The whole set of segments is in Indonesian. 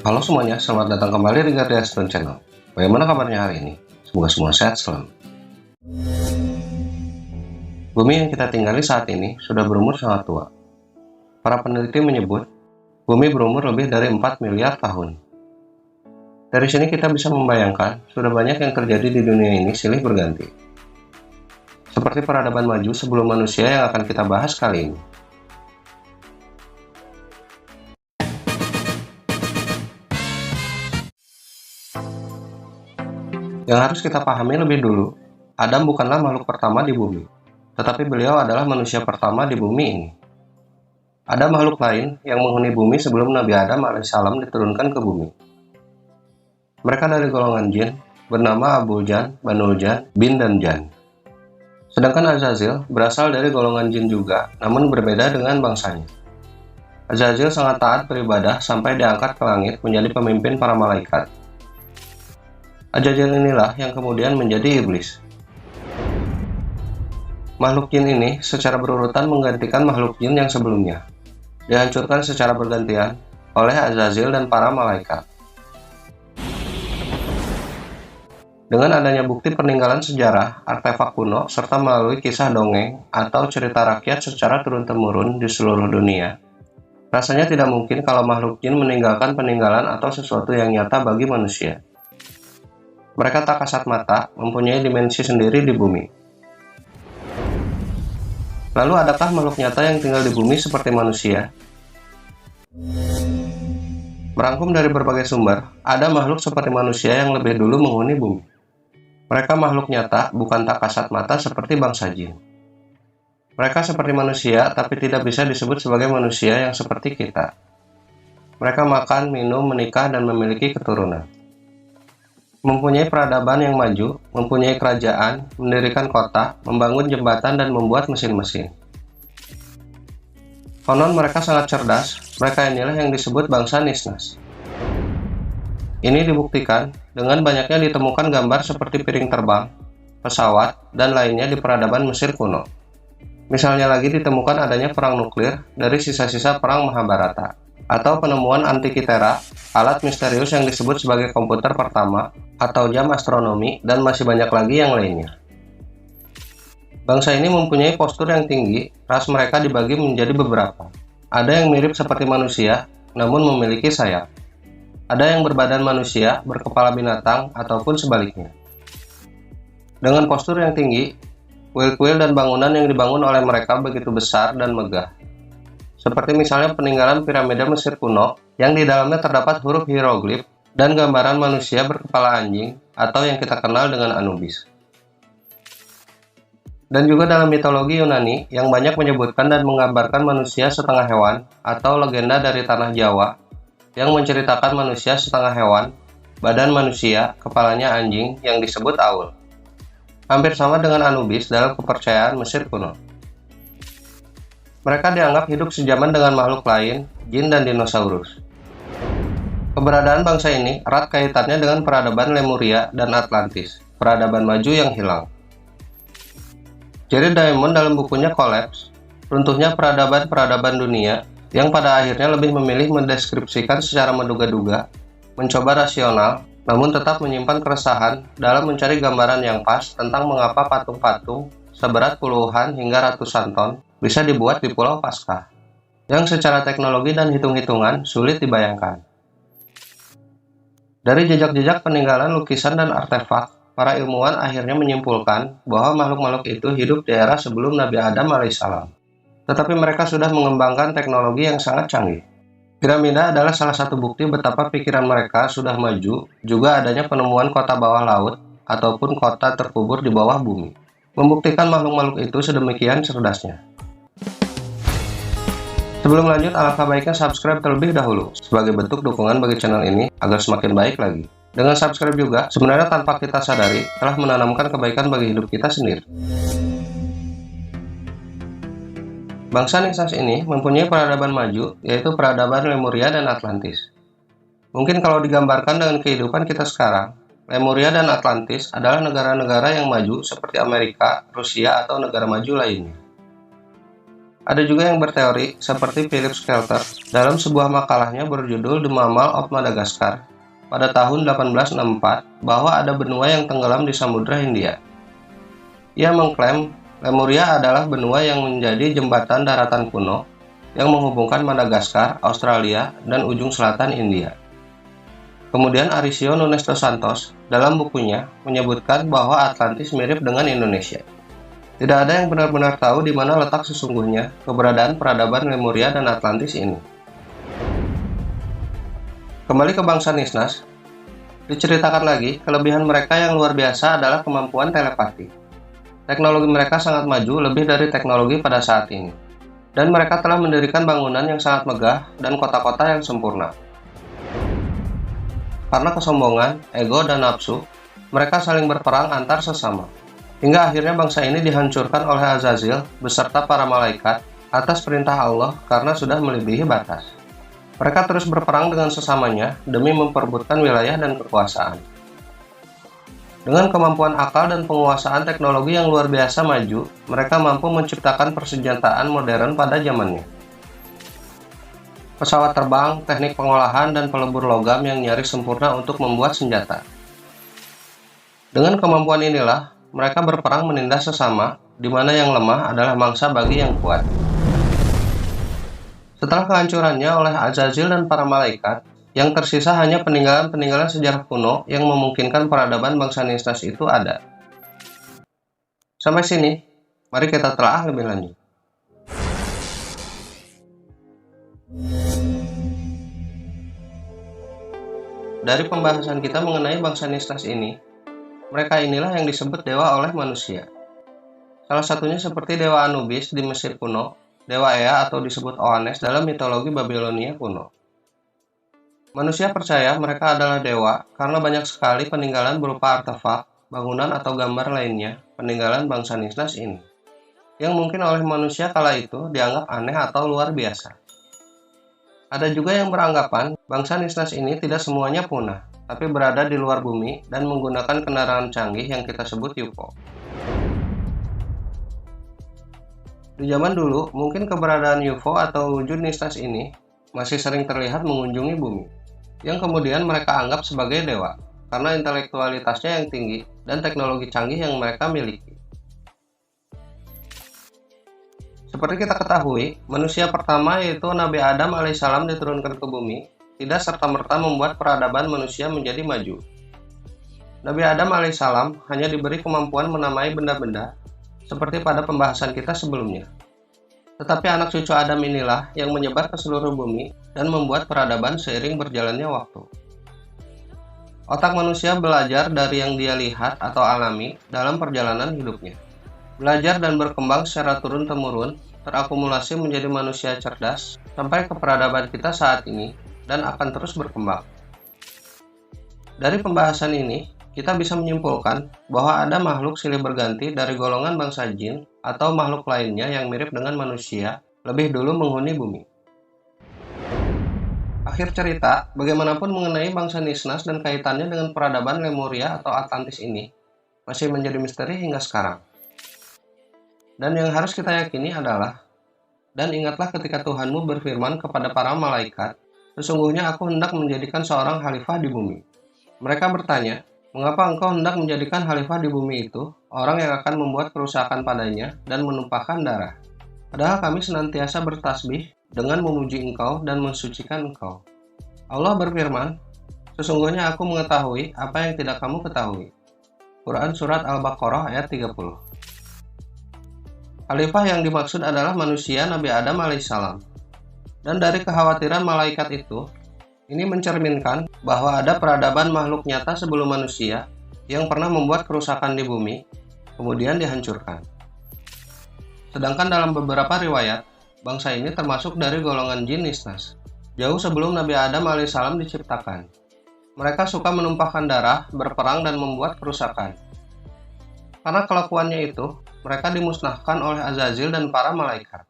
Halo semuanya, selamat datang kembali di Gardia Stone Channel. Bagaimana kabarnya hari ini? Semoga semua sehat selalu. Bumi yang kita tinggali saat ini sudah berumur sangat tua. Para peneliti menyebut, bumi berumur lebih dari 4 miliar tahun. Dari sini kita bisa membayangkan, sudah banyak yang terjadi di dunia ini silih berganti. Seperti peradaban maju sebelum manusia yang akan kita bahas kali ini. Yang harus kita pahami lebih dulu, Adam bukanlah makhluk pertama di bumi, tetapi beliau adalah manusia pertama di bumi ini. Ada makhluk lain yang menghuni bumi sebelum Nabi Adam alaihissalam diturunkan ke bumi. Mereka dari golongan jin, bernama Abul Jan, Banul Jan, Bin dan Jan. Sedangkan Azazil berasal dari golongan jin juga, namun berbeda dengan bangsanya. Azazil sangat taat beribadah sampai diangkat ke langit menjadi pemimpin para malaikat. Azazil inilah yang kemudian menjadi iblis. Makhluk jin ini secara berurutan menggantikan makhluk jin yang sebelumnya. Dihancurkan secara bergantian oleh Azazil dan para malaikat. Dengan adanya bukti peninggalan sejarah, artefak kuno, serta melalui kisah dongeng atau cerita rakyat secara turun-temurun di seluruh dunia, rasanya tidak mungkin kalau makhluk jin meninggalkan peninggalan atau sesuatu yang nyata bagi manusia. Mereka tak kasat mata, mempunyai dimensi sendiri di bumi. Lalu adakah makhluk nyata yang tinggal di bumi seperti manusia? Merangkum dari berbagai sumber, ada makhluk seperti manusia yang lebih dulu menghuni bumi. Mereka makhluk nyata, bukan tak kasat mata seperti bangsa jin. Mereka seperti manusia, tapi tidak bisa disebut sebagai manusia yang seperti kita. Mereka makan, minum, menikah, dan memiliki keturunan. Mempunyai peradaban yang maju, mempunyai kerajaan, mendirikan kota, membangun jembatan, dan membuat mesin-mesin. Konon mereka sangat cerdas, mereka inilah yang disebut bangsa Nisnas. Ini dibuktikan dengan banyaknya ditemukan gambar seperti piring terbang, pesawat, dan lainnya di peradaban Mesir kuno. Misalnya lagi ditemukan adanya perang nuklir dari sisa-sisa perang Mahabharata, atau penemuan Antikythera, alat misterius yang disebut sebagai komputer pertama, atau jam astronomi, dan masih banyak lagi yang lainnya. Bangsa ini mempunyai postur yang tinggi, ras mereka dibagi menjadi beberapa. Ada yang mirip seperti manusia, namun memiliki sayap. Ada yang berbadan manusia, berkepala binatang, ataupun sebaliknya. Dengan postur yang tinggi, kuil-kuil dan bangunan yang dibangun oleh mereka begitu besar dan megah. Seperti misalnya peninggalan piramida Mesir kuno, yang di dalamnya terdapat huruf hieroglif dan gambaran manusia berkepala anjing, atau yang kita kenal dengan Anubis. Dan juga dalam mitologi Yunani, yang banyak menyebutkan dan menggambarkan manusia setengah hewan, atau legenda dari tanah Jawa, yang menceritakan manusia setengah hewan, badan manusia, kepalanya anjing, yang disebut Aul. Hampir sama dengan Anubis dalam kepercayaan Mesir kuno. Mereka dianggap hidup sejaman dengan makhluk lain, jin dan dinosaurus. Keberadaan bangsa ini erat kaitannya dengan peradaban Lemuria dan Atlantis, peradaban maju yang hilang. Jerry Diamond dalam bukunya Collapse, runtuhnya peradaban-peradaban dunia, yang pada akhirnya lebih memilih mendeskripsikan secara menduga-duga, mencoba rasional, namun tetap menyimpan keresahan dalam mencari gambaran yang pas tentang mengapa patung-patung seberat puluhan hingga ratusan ton bisa dibuat di Pulau Paskah, yang secara teknologi dan hitung-hitungan sulit dibayangkan. Dari jejak-jejak peninggalan lukisan dan artefak, para ilmuwan akhirnya menyimpulkan bahwa makhluk-makhluk itu hidup di era sebelum Nabi Adam alaihissalam. Tetapi mereka sudah mengembangkan teknologi yang sangat canggih. Piramida adalah salah satu bukti betapa pikiran mereka sudah maju, juga adanya penemuan kota bawah laut ataupun kota terkubur di bawah bumi, membuktikan makhluk-makhluk itu sedemikian cerdasnya. Sebelum lanjut, alangkah baiknya subscribe terlebih dahulu, sebagai bentuk dukungan bagi channel ini agar semakin baik lagi. Dengan subscribe juga, sebenarnya tanpa kita sadari, telah menanamkan kebaikan bagi hidup kita sendiri. Bangsa Nisnas ini mempunyai peradaban maju, yaitu peradaban Lemuria dan Atlantis. Mungkin kalau digambarkan dengan kehidupan kita sekarang, Lemuria dan Atlantis adalah negara-negara yang maju seperti Amerika, Rusia, atau negara maju lainnya. Ada juga yang berteori, seperti Philip Skelter, dalam sebuah makalahnya berjudul The Mammal of Madagascar pada tahun 1864, bahwa ada benua yang tenggelam di Samudra Hindia. Ia mengklaim Lemuria adalah benua yang menjadi jembatan daratan kuno yang menghubungkan Madagaskar, Australia, dan ujung selatan India. Kemudian Aricio Nunes dos Santos dalam bukunya menyebutkan bahwa Atlantis mirip dengan Indonesia. Tidak ada yang benar-benar tahu di mana letak sesungguhnya keberadaan peradaban Lemuria dan Atlantis ini. Kembali ke bangsa Nisnas, diceritakan lagi kelebihan mereka yang luar biasa adalah kemampuan telepati. Teknologi mereka sangat maju lebih dari teknologi pada saat ini. Dan mereka telah mendirikan bangunan yang sangat megah dan kota-kota yang sempurna. Karena kesombongan, ego, dan nafsu, mereka saling berperang antar sesama. Hingga akhirnya bangsa ini dihancurkan oleh Azazil beserta para malaikat atas perintah Allah karena sudah melebihi batas. Mereka terus berperang dengan sesamanya demi memperebutkan wilayah dan kekuasaan. Dengan kemampuan akal dan penguasaan teknologi yang luar biasa maju, mereka mampu menciptakan persenjataan modern pada zamannya. Pesawat terbang, teknik pengolahan, dan pelebur logam yang nyaris sempurna untuk membuat senjata. Dengan kemampuan inilah, mereka berperang menindas sesama, di mana yang lemah adalah mangsa bagi yang kuat. Setelah kehancurannya oleh Azazil dan para malaikat, yang tersisa hanya peninggalan-peninggalan sejarah kuno yang memungkinkan peradaban bangsa Nisnas itu ada. Sampai sini, mari kita telah lebih lanjut. Dari pembahasan kita mengenai bangsa Nisnas ini, mereka inilah yang disebut dewa oleh manusia. Salah satunya seperti dewa Anubis di Mesir kuno, dewa Ea atau disebut Oannes dalam mitologi Babilonia kuno. Manusia percaya mereka adalah dewa karena banyak sekali peninggalan berupa artefak, bangunan atau gambar lainnya peninggalan bangsa Nisnas ini, yang mungkin oleh manusia kala itu dianggap aneh atau luar biasa. Ada juga yang beranggapan bangsa Nisnas ini tidak semuanya punah, tapi berada di luar bumi dan menggunakan kendaraan canggih yang kita sebut UFO. Di zaman dulu, mungkin keberadaan UFO atau wujud Nisnas ini masih sering terlihat mengunjungi bumi, yang kemudian mereka anggap sebagai dewa, karena intelektualitasnya yang tinggi dan teknologi canggih yang mereka miliki. Seperti kita ketahui, manusia pertama yaitu Nabi Adam alaihissalam diturunkan ke bumi, tidak serta-merta membuat peradaban manusia menjadi maju. Nabi Adam alaihissalam hanya diberi kemampuan menamai benda-benda, seperti pada pembahasan kita sebelumnya. Tetapi anak cucu Adam inilah yang menyebar ke seluruh bumi dan membuat peradaban seiring berjalannya waktu. Otak manusia belajar dari yang dia lihat atau alami dalam perjalanan hidupnya. Belajar dan berkembang secara turun-temurun, terakumulasi menjadi manusia cerdas sampai ke peradaban kita saat ini dan akan terus berkembang. Dari pembahasan ini, kita bisa menyimpulkan bahwa ada makhluk silih berganti dari golongan bangsa jin atau makhluk lainnya yang mirip dengan manusia lebih dulu menghuni bumi. Akhir cerita, bagaimanapun mengenai bangsa Nisnas dan kaitannya dengan peradaban Lemuria atau Atlantis ini masih menjadi misteri hingga sekarang. Dan yang harus kita yakini adalah, dan ingatlah ketika Tuhanmu berfirman kepada para malaikat, sesungguhnya aku hendak menjadikan seorang khalifah di bumi. Mereka bertanya, mengapa engkau hendak menjadikan khalifah di bumi itu, orang yang akan membuat kerusakan padanya dan menumpahkan darah? Padahal kami senantiasa bertasbih dengan memuji engkau dan mensucikan engkau. Allah berfirman, sesungguhnya aku mengetahui apa yang tidak kamu ketahui. Quran Surat Al-Baqarah ayat 30. Khalifah yang dimaksud adalah manusia Nabi Adam alaihissalam. Dan dari kekhawatiran malaikat itu, ini mencerminkan bahwa ada peradaban makhluk nyata sebelum manusia yang pernah membuat kerusakan di bumi, kemudian dihancurkan. Sedangkan dalam beberapa riwayat, bangsa ini termasuk dari golongan jin Nisnas, jauh sebelum Nabi Adam alaihissalam diciptakan. Mereka suka menumpahkan darah, berperang, dan membuat kerusakan. Karena kelakuannya itu, mereka dimusnahkan oleh Azazil dan para malaikat.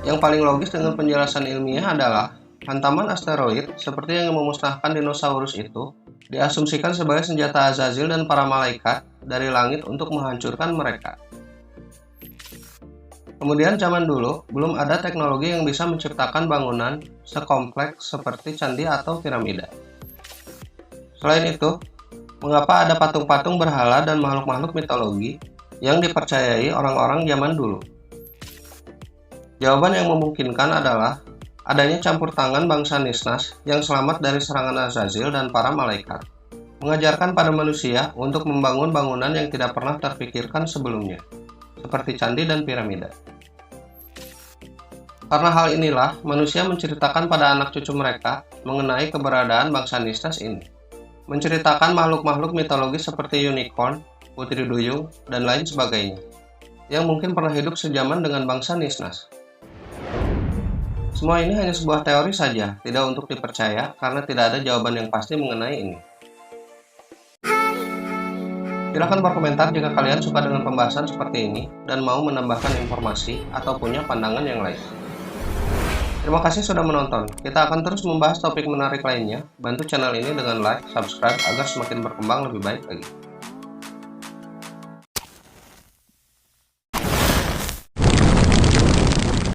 Yang paling logis dengan penjelasan ilmiah adalah hantaman asteroid seperti yang memusnahkan dinosaurus itu diasumsikan sebagai senjata Azazil dan para malaikat dari langit untuk menghancurkan mereka. Kemudian zaman dulu, belum ada teknologi yang bisa menciptakan bangunan sekompleks seperti candi atau piramida. Selain itu, mengapa ada patung-patung berhala dan makhluk-makhluk mitologi yang dipercayai orang-orang zaman dulu? Jawaban yang memungkinkan adalah adanya campur tangan bangsa Nisnas yang selamat dari serangan Azazil dan para malaikat, mengajarkan pada manusia untuk membangun bangunan yang tidak pernah terpikirkan sebelumnya, seperti candi dan piramida. Karena hal inilah, manusia menceritakan pada anak cucu mereka mengenai keberadaan bangsa Nisnas ini. Menceritakan makhluk-makhluk mitologis seperti unicorn, putri duyung, dan lain sebagainya, yang mungkin pernah hidup sejaman dengan bangsa Nisnas. Semua ini hanya sebuah teori saja, tidak untuk dipercaya karena tidak ada jawaban yang pasti mengenai ini. Silahkan berkomentar jika kalian suka dengan pembahasan seperti ini dan mau menambahkan informasi atau punya pandangan yang lain. Terima kasih sudah menonton. Kita akan terus membahas topik menarik lainnya. Bantu channel ini dengan like, subscribe agar semakin berkembang lebih baik lagi.